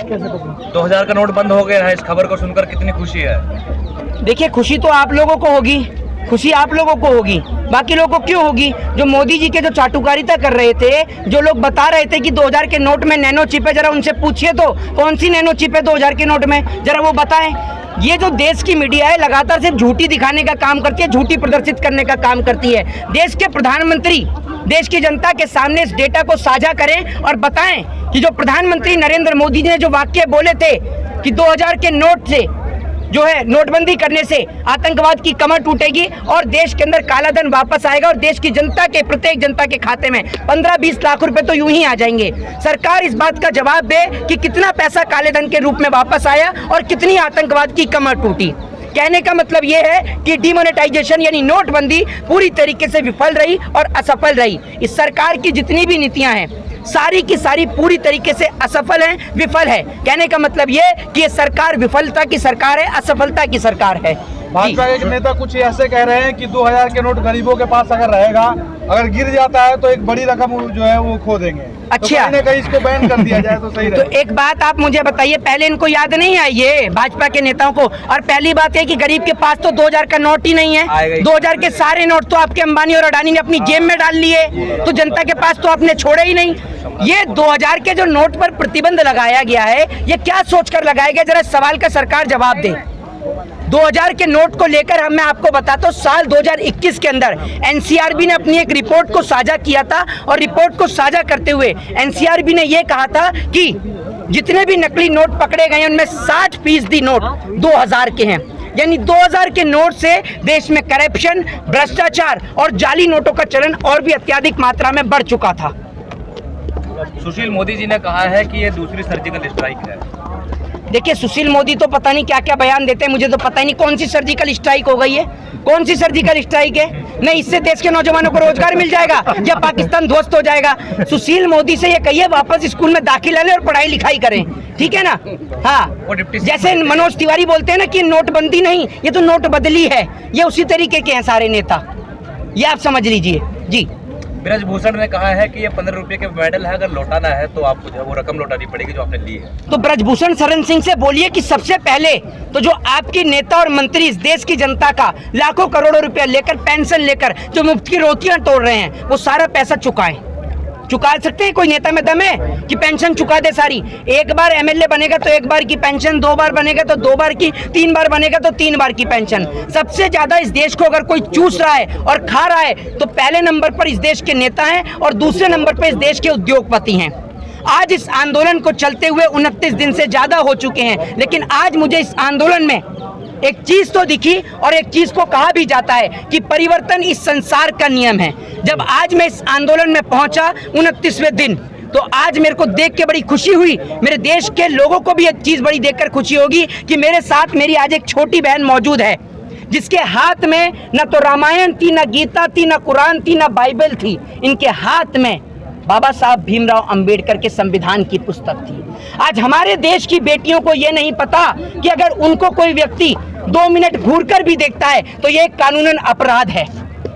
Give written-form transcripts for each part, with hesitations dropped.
2000 का नोट बंद हो गया है, इस खबर को सुनकर कितनी खुशी है? देखिए, खुशी तो आप लोगों को होगी, खुशी आप लोगों को होगी, बाकी लोगों को क्यों होगी? जो मोदी जी के जो चाटुकारिता कर रहे थे, जो लोग बता रहे थे कि 2000 के नोट में नैनो चिप है, जरा उनसे पूछिए तो कौन सी नैनो चिप है 2000 के नोट में, जरा वो बताएं। ये जो देश की मीडिया है लगातार सिर्फ झूठी दिखाने का काम करती है, झूठी प्रदर्शित करने का काम करती है। देश के प्रधानमंत्री देश की जनता के सामने इस डेटा को साझा करें और बताएं कि जो प्रधानमंत्री नरेंद्र मोदी जी ने जो वाक्य बोले थे कि 2000 के नोट से जो है नोटबंदी करने से आतंकवाद की कमर टूटेगी और देश के अंदर काला धन वापस आएगा और देश की जनता के प्रत्येक जनता के खाते में 15-20 लाख रुपए तो यूं ही आ जाएंगे। सरकार इस बात का जवाब दे कि कितना पैसा काले धन के रूप में वापस आया और कितनी आतंकवाद की कमर टूटी। कहने का मतलब ये है कि डिमोनेटाइजेशन यानी नोटबंदी पूरी तरीके से विफल रही और असफल रही। इस सरकार की जितनी भी नीतियां हैं सारी की सारी पूरी तरीके से असफल है, विफल है। कहने का मतलब ये कि ये सरकार विफलता की सरकार है, असफलता की सरकार है। भाजपा के एक नेता कुछ ऐसे कह रहे हैं कि 2000 के नोट गरीबों के पास अगर रहेगा, अगर गिर जाता है तो एक बड़ी रकम जो है वो खो देंगे। अच्छा, तो कहीं इसको बैन कर दिया जाए तो सही तो एक बात आप मुझे बताइए, पहले इनको याद नहीं आई ये भाजपा के नेताओं को? और पहली बात है कि गरीब के पास तो 2000 का नोट ही नहीं है। 2000 के सारे नोट तो आपके अंबानी और अडानी ने अपनी जेब में डाल लिए, तो जनता के पास तो आपने छोड़े ही नहीं। ये 2000 के जो नोट पर प्रतिबंध लगाया गया है, ये क्या सोचकर लगाया गया? जरा सवाल का सरकार जवाब दे। 2000 के नोट को लेकर मैं आपको बताता हूँ, साल 2021 के अंदर एनसीआरबी ने अपनी एक रिपोर्ट को साझा किया था और रिपोर्ट को साझा करते हुए एनसीआरबी ने यह कहा था कि जितने भी नकली नोट पकड़े गए उनमें 60% नोट 2000 के हैं। यानी 2000 के नोट से देश में करप्शन, भ्रष्टाचार और जाली नोटों का चलन और भी अत्यधिक मात्रा में बढ़ चुका था। सुशील मोदी जी ने कहा है कि ये दूसरी सर्जिकल स्ट्राइक है। देखिए, सुशील मोदी तो पता नहीं क्या क्या बयान देते हैं, मुझे तो पता ही नहीं कौन सी सर्जिकल स्ट्राइक हो गई है, कौन सी सर्जिकल स्ट्राइक है। नहीं, इससे देश के नौजवानों को रोजगार मिल जाएगा या पाकिस्तान ध्वस्त हो जाएगा। सुशील मोदी से ये कहिए वापस स्कूल में दाखिला लें और पढ़ाई लिखाई करें, ठीक है ना? हाँ, जैसे मनोज तिवारी बोलते हैं ना कि नोटबंदी नहीं, ये तो नोट बदली है, ये उसी तरीके के हैं सारे नेता, ये आप समझ लीजिए जी। ब्रजभूषण ने कहा है कि ये 15 रुपए के मेडल है, अगर लौटाना है तो आपको जो वो रकम लौटानी पड़ेगी जो आपने ली है। तो ब्रजभूषण शरण सिंह से बोलिए कि सबसे पहले तो जो आपके नेता और मंत्री इस देश की जनता का लाखों करोड़ों रुपया लेकर, पेंशन लेकर जो मुफ्त की रोटियां तोड़ रहे हैं, वो सारा पैसा चुकाएं। चुका सकते हैं? कोई नेता में दम है कि पेंशन चुका दे सारी? एक बार एमएलए बनेगा तो एक बार की पेंशन, 2 बार बनेगा तो 2 बार की, 3 बार बनेगा तो 3 बार की पेंशन। सबसे ज्यादा इस देश को अगर कोई चूस रहा है और खा रहा है तो पहले नंबर पर इस देश के नेता हैं और दूसरे नंबर पर इस देश के उद्योगपति हैं। आज इस आंदोलन को चलते हुए 29 दिन से ज्यादा हो चुके हैं, लेकिन आज मुझे इस आंदोलन में एक चीज तो दिखी और एक चीज को कहा भी जाता है कि परिवर्तन इस संसार का नियम है। जब आज मैं इस आंदोलन में पहुंचा 29वें दिन, तो आज मेरे को देख के बड़ी खुशी हुई। मेरे देश के लोगों को भी एक चीज बड़ी देखकर खुशी होगी कि मेरे साथ मेरी आज एक छोटी बहन मौजूद है जिसके हाथ में न तो रामायण थी, न गीता थी, न कुरान थी, न बाइबल थी। इनके हाथ में बाबा साहब भीमराव अंबेडकर के संविधान की पुस्तक थी। आज हमारे देश की बेटियों को यह नहीं पता कि अगर उनको कोई व्यक्ति 2 मिनट घूरकर भी देखता है तो यह कानूनन अपराध है,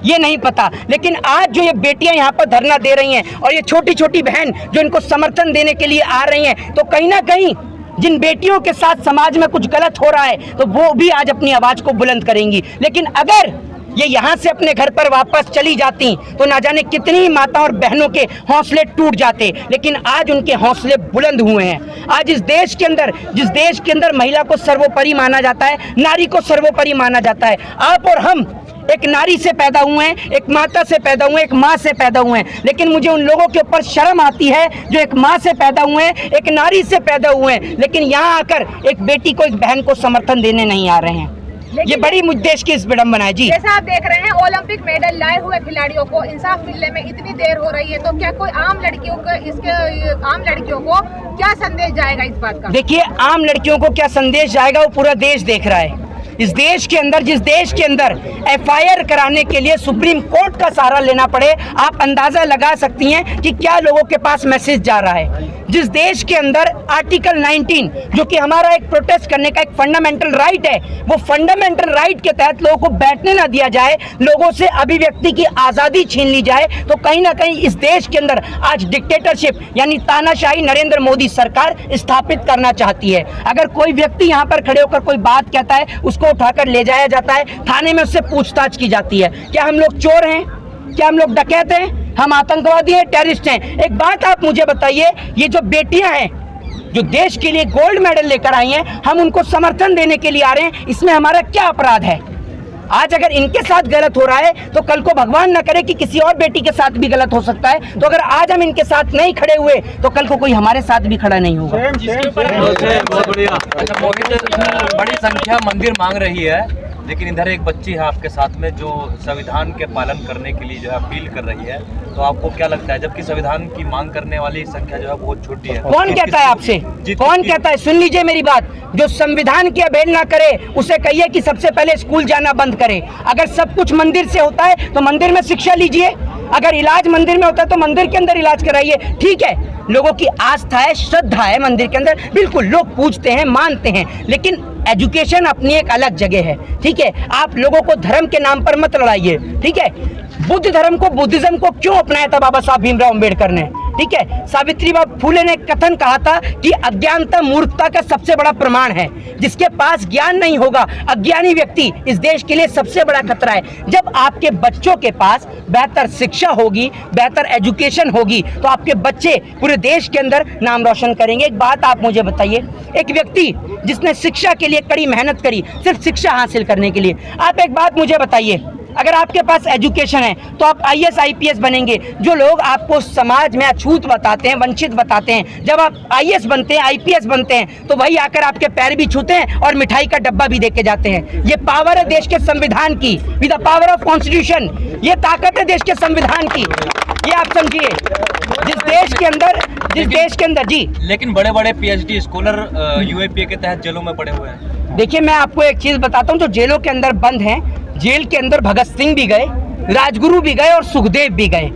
ये नहीं पता। लेकिन आज जो ये बेटियां यहाँ पर धरना दे रही हैं और ये छोटी छोटी बहन जो इनको समर्थन देने के लिए आ रही हैं, तो कहीं ना कहीं जिन बेटियों के साथ समाज में कुछ गलत हो रहा है तो वो भी आज अपनी आवाज को बुलंद करेंगी। लेकिन अगर ये यहाँ से अपने घर पर वापस चली जाती तो ना जाने कितनी माता और बहनों के हौसले टूट जाते। लेकिन आज उनके हौसले बुलंद हुए हैं। आज इस देश के अंदर, जिस देश के अंदर महिला को सर्वोपरि माना जाता है, नारी को सर्वोपरि माना जाता है, आप और हम एक नारी से पैदा हुए हैं, एक माता से पैदा हुए, एक माँ से पैदा हुए हैं। लेकिन मुझे उन लोगों के ऊपर शर्म आती है जो एक माँ से पैदा हुए हैं, एक नारी से पैदा हुए हैं, लेकिन यहाँ आकर एक बेटी को, एक बहन को समर्थन देने नहीं आ रहे हैं। ये बड़ी देश की इस विडंबना है जी। जैसा आप देख रहे हैं, ओलंपिक मेडल लाए हुए खिलाड़ियों को इंसाफ मिलने में इतनी देर हो रही है, तो क्या कोई आम लड़कियों को क्या संदेश जाएगा इस बात का? देखिए, आम लड़कियों को क्या संदेश जाएगा वो पूरा देश देख रहा है। इस देश के अंदर, जिस देश के अंदर FIR कराने के लिए सुप्रीम कोर्ट का सहारा लेना पड़े, आप अंदाजा लगा सकती हैं कि क्या लोगों के पास मैसेज जा रहा है। जिस देश के अंदर आर्टिकल 19 जो कि हमारा एक प्रोटेस्ट करने का एक फंडामेंटल राइट है, वो फंडामेंटल राइट के तहत लोगों को बैठने ना दिया जाए, लोगों से अभिव्यक्ति की आज़ादी छीन ली जाए, तो कहीं ना कहीं इस देश के अंदर आज डिक्टेटरशिप यानी तानाशाही नरेंद्र मोदी सरकार स्थापित करना चाहती है। अगर कोई व्यक्ति यहाँ पर खड़े होकर कोई बात कहता है, उसको उठाकर ले जाया जाता है, थाने में उससे पूछताछ की जाती है। क्या हम लोग चोर हैं? क्या हम लोग डकैत हैं? हम आतंकवादी हैं, टेररिस्ट हैं? एक बात आप मुझे बताइए, ये जो बेटियां हैं जो देश के लिए गोल्ड मेडल लेकर आई हैं, हम उनको समर्थन देने के लिए आ रहे हैं, इसमें हमारा क्या अपराध है? आज अगर इनके साथ गलत हो रहा है तो कल को भगवान न करे कि किसी और बेटी के साथ भी गलत हो सकता है। तो अगर आज हम इनके साथ नहीं खड़े हुए तो कल को कोई हमारे साथ भी खड़ा नहीं होगा। बहुत बढ़िया। अच्छा मोहित, बड़ी संख्या मंदिर मांग रही है, लेकिन इधर एक बच्ची है आपके साथ में जो संविधान के पालन करने के लिए जो है अपील कर रही है, तो आपको क्या लगता है, जबकि संविधान की मांग करने वाली संख्या जो है बहुत छोटी है? कौन कहता है आपसे? कौन कहता है? सुन लीजिए मेरी बात, जो संविधान की अवहेलना करे उसे कहिए कि सबसे पहले स्कूल जाना बंद करे। अगर सब कुछ मंदिर से होता है तो मंदिर में शिक्षा लीजिए, अगर इलाज मंदिर में होता है तो मंदिर के अंदर इलाज कराइए। ठीक है, लोगों की आस्था है, श्रद्धा है मंदिर के अंदर, बिल्कुल लोग पूजते हैं, मानते हैं, लेकिन एजुकेशन अपनी एक अलग जगह है। ठीक है, आप लोगों को धर्म के नाम पर मत लड़ाइए। ठीक है, बुद्ध धर्म को, बुद्धिज्म को क्यों अपनाया था बाबा साहब भीमराव अम्बेडकर ने? ठीक है, सावित्रीबाई फुले ने कथन कहा था कि अज्ञानता मूर्खता का सबसे बड़ा प्रमाण है। जिसके पास ज्ञान नहीं होगा, अज्ञानी व्यक्ति इस देश के लिए सबसे बड़ा खतरा है। जब आपके बच्चों के पास बेहतर शिक्षा होगी, बेहतर एजुकेशन होगी, तो आपके बच्चे पूरे देश के अंदर नाम रोशन करेंगे। एक बात आप मुझे बताइए, एक व्यक्ति जिसने शिक्षा के लिए कड़ी मेहनत करी, सिर्फ शिक्षा हासिल करने के लिए, आप एक बात मुझे बताइए, अगर आपके पास एजुकेशन है तो आप IAS IPS बनेंगे। जो लोग आपको समाज में अछूत बताते हैं, वंचित बताते हैं, जब आप IAS बनते हैं, IPS बनते हैं, तो वही आकर आपके पैर भी छूते हैं और मिठाई का डब्बा भी देके जाते हैं। ये पावर है देश के संविधान की, with the power of constitution. ये ताकत है देश के संविधान की, ये आप समझिए। जिस देश के अंदर जी, लेकिन बड़े बड़े PhD स्कॉलर UAPA के तहत जेलों में पड़े हुए हैं। देखिए, मैं आपको एक चीज बताता हूँ, जो जेलों के अंदर बंद हैं, जेल के अंदर भगत सिंह भी गए, राजगुरु भी गए और सुखदेव भी गए।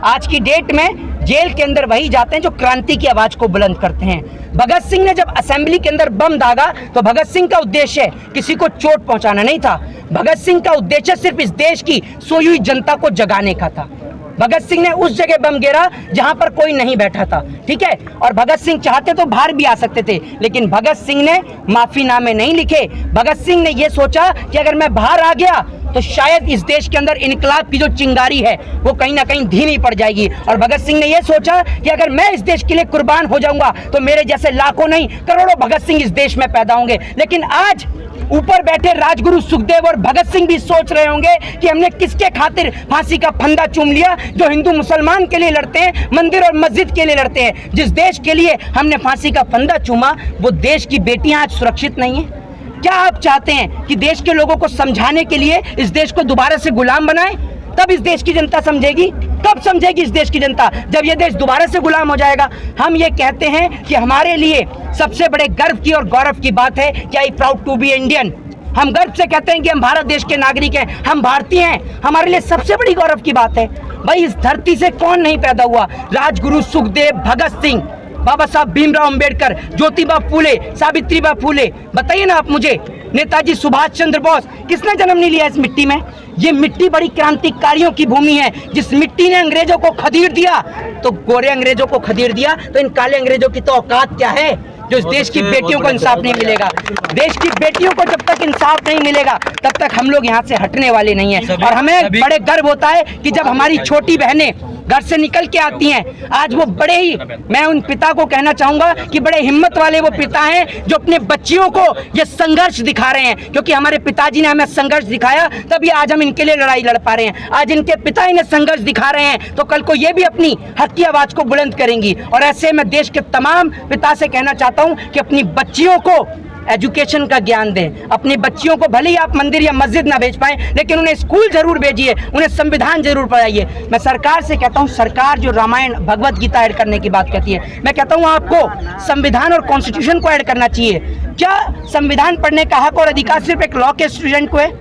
आज की डेट में जेल के अंदर वही जाते हैं जो क्रांति की आवाज को बुलंद करते हैं। भगत सिंह ने जब असेंबली के अंदर बम दागा तो भगत सिंह का उद्देश्य किसी को चोट पहुंचाना नहीं था। भगत सिंह का उद्देश्य सिर्फ इस देश की सोई हुई जनता को जगाने का था। भगत सिंह ने उस जगह बम गिरा जहां पर कोई नहीं बैठा था। ठीक है, और भगत सिंह चाहते तो बाहर भी आ सकते थे, लेकिन भगत सिंह ने माफीनामे नहीं लिखे। भगत सिंह ने यह सोचा कि अगर मैं बाहर आ गया तो शायद इस देश के अंदर इनकलाब की जो चिंगारी है वो कहीं ना कहीं धीमी पड़ जाएगी। और भगत सिंह ने यह सोचा कि अगर मैं इस देश के लिए कुर्बान हो जाऊंगा तो मेरे जैसे लाखों नहीं करोड़ों भगत सिंह इस देश में पैदा होंगे। लेकिन आज ऊपर बैठे राजगुरु सुखदेव और भगत सिंह भी सोच रहे होंगे कि हमने किसके खातिर फांसी का फंदा चूम लिया, जो हिंदू मुसलमान के लिए लड़ते हैं, मंदिर और मस्जिद के लिए लड़ते हैं। जिस देश के लिए हमने फांसी का फंदा चूमा, वो देश की बेटियां आज सुरक्षित नहीं है। क्या आप चाहते हैं कि देश के लोगों को समझाने के लिए इस देश को दोबारा से गुलाम बनाएं? तब इस देश की जनता समझेगी। कब समझेगी इस देश की जनता? जब ये देश दोबारा से गुलाम हो जाएगा। हम ये कहते हैं कि हमारे लिए सबसे बड़े गर्व की और गौरव की बात है कि I proud to be Indian. हम गर्व से कहते हैं कि हम भारत देश के नागरिक हैं, हम भारतीय हैं। हमारे लिए सबसे बड़ी गौरव की बात है। भाई, इस धरती से कौन नहीं पैदा हुआ? राजगुरु सुखदेव, भगत सिंह, बाबा साहब भीमराव अम्बेडकर, ज्योतिबा फूले, सावित्रीबाई फूले। बताइए ना आप मुझे, नेताजी सुभाष चंद्र बोस, किसने जन्म नहीं लिया इस मिट्टी में? ये मिट्टी बड़ी क्रांतिकारियों की भूमि है। जिस मिट्टी ने अंग्रेजों को खदेड़ दिया, तो गोरे अंग्रेजों को खदेड़ दिया, तो इन काले अंग्रेजों की तो औकात क्या है जो इस देश की बेटियों को इंसाफ नहीं मिलेगा। देश की बेटियों को जब तक इंसाफ नहीं मिलेगा तब तक हम लोग यहाँ से हटने वाले नहीं हैं। और हमें बड़े गर्व होता है कि जब हमारी छोटी बहनें घर से निकल के आती हैं, आज वो बड़े ही, मैं उन पिता को कहना चाहूंगा कि बड़े हिम्मत वाले वो पिता हैं जो अपने बच्चियों को ये संघर्ष दिखा रहे हैं। क्योंकि हमारे पिताजी ने हमें संघर्ष दिखाया, तभी आज हम इनके लिए लड़ाई लड़ पा रहे हैं। आज इनके पिता इन्हें संघर्ष दिखा रहे हैं तो कल को ये भी अपनी हक की आवाज को बुलंद करेंगी। और ऐसे मैं देश के तमाम पिता से कहना चाहता हूं कि अपनी बच्चियों को एजुकेशन का ज्ञान दें। अपनी बच्चियों को भले ही आप मंदिर या मस्जिद ना भेज पाएं, लेकिन उन्हें स्कूल जरूर भेजिए, उन्हें संविधान जरूर पढ़ाइए। मैं सरकार से कहता हूं, सरकार जो रामायण भगवत गीता ऐड करने की बात कहती है, मैं कहता हूं आपको संविधान और कॉन्स्टिट्यूशन को ऐड करना चाहिए। क्या संविधान पढ़ने का हक और अधिकार सिर्फ एक लॉ के स्टूडेंट को है?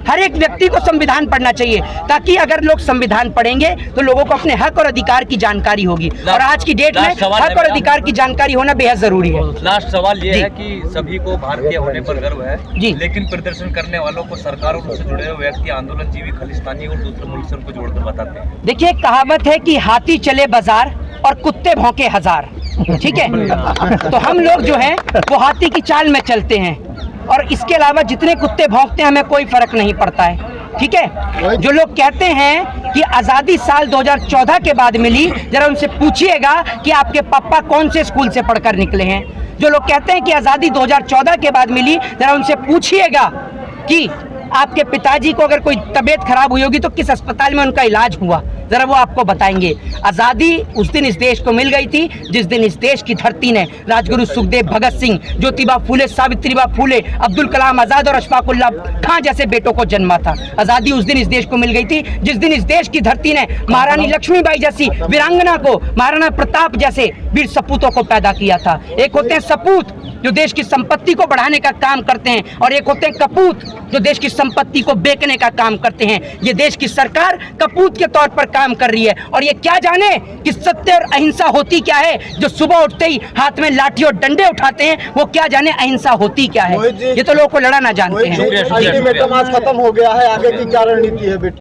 हर एक व्यक्ति को संविधान पढ़ना चाहिए, ताकि अगर लोग संविधान पढ़ेंगे तो लोगों को अपने हक और अधिकार की जानकारी होगी। और आज की डेट में हक और अधिकार की जानकारी होना बेहद जरूरी है। लास्ट सवाल ये है कि सभी को भारतीय होने पर गर्व है जी, लेकिन प्रदर्शन करने वालों को सरकार और उनसे जुड़े हुए व्यक्ति आंदोलनजीवी खालिस्तानी और दूसरे मुल्क से उनको जोड़कर बताते हैं। देखिए, कहावत है कि हाथी चले बाजार और कुत्ते भौंके हजार, ठीक है? तो हम लोग जो हैं वो हाथी की चाल में चलते हैं, और इसके अलावा जितने कुत्ते भौंकते हैं हमें कोई फर्क नहीं पड़ता है, ठीक है? जो लोग कहते हैं कि आज़ादी साल 2014 के बाद मिली, जरा उनसे पूछिएगा कि आपके पापा कौन से स्कूल से पढ़कर निकले हैं। जो लोग कहते हैं कि आज़ादी 2014 के बाद मिली, जरा उनसे पूछिएगा कि आपके पिताजी को अगर कोई तबीयत खराब हुई होगी तो किस अस्पताल में उनका इलाज हुआ, जरा वो आपको बताएंगे। आज़ादी उस दिन इस देश को मिल गई थी जिस दिन इस देश की धरती ने राजगुरु सुखदेव, भगत सिंह, ज्योतिबा फूले, सावित्रीबाई फूले, अब्दुल कलाम आज़ाद और अशफाकुल्लाह खां जैसे बेटों को जन्मा था। आज़ादी उस दिन इस देश को मिल गई थी जिस दिन इस देश की धरती ने महारानी लक्ष्मीबाई जैसी वीरांगना को, महाराणा प्रताप जैसे वीर सपूतों को पैदा किया था। एक होते हैं सपूत जो देश की संपत्ति को बढ़ाने का काम करते हैं, और एक होते हैं कपूत जो देश की संपत्ति को बेचने का काम करते हैं। ये देश की सरकार कपूत के तौर पर काम कर रही है, और ये क्या जाने कि सत्य और अहिंसा होती क्या है। जो सुबह उठते ही हाथ में लाठी और डंडे उठाते हैं, वो क्या जाने अहिंसा होती क्या है। ये तो लोगों को लड़ना जानते हैं। अल्टीमेटम आज खत्म हो गया है, आगे की क्या रणनीति है बेटा?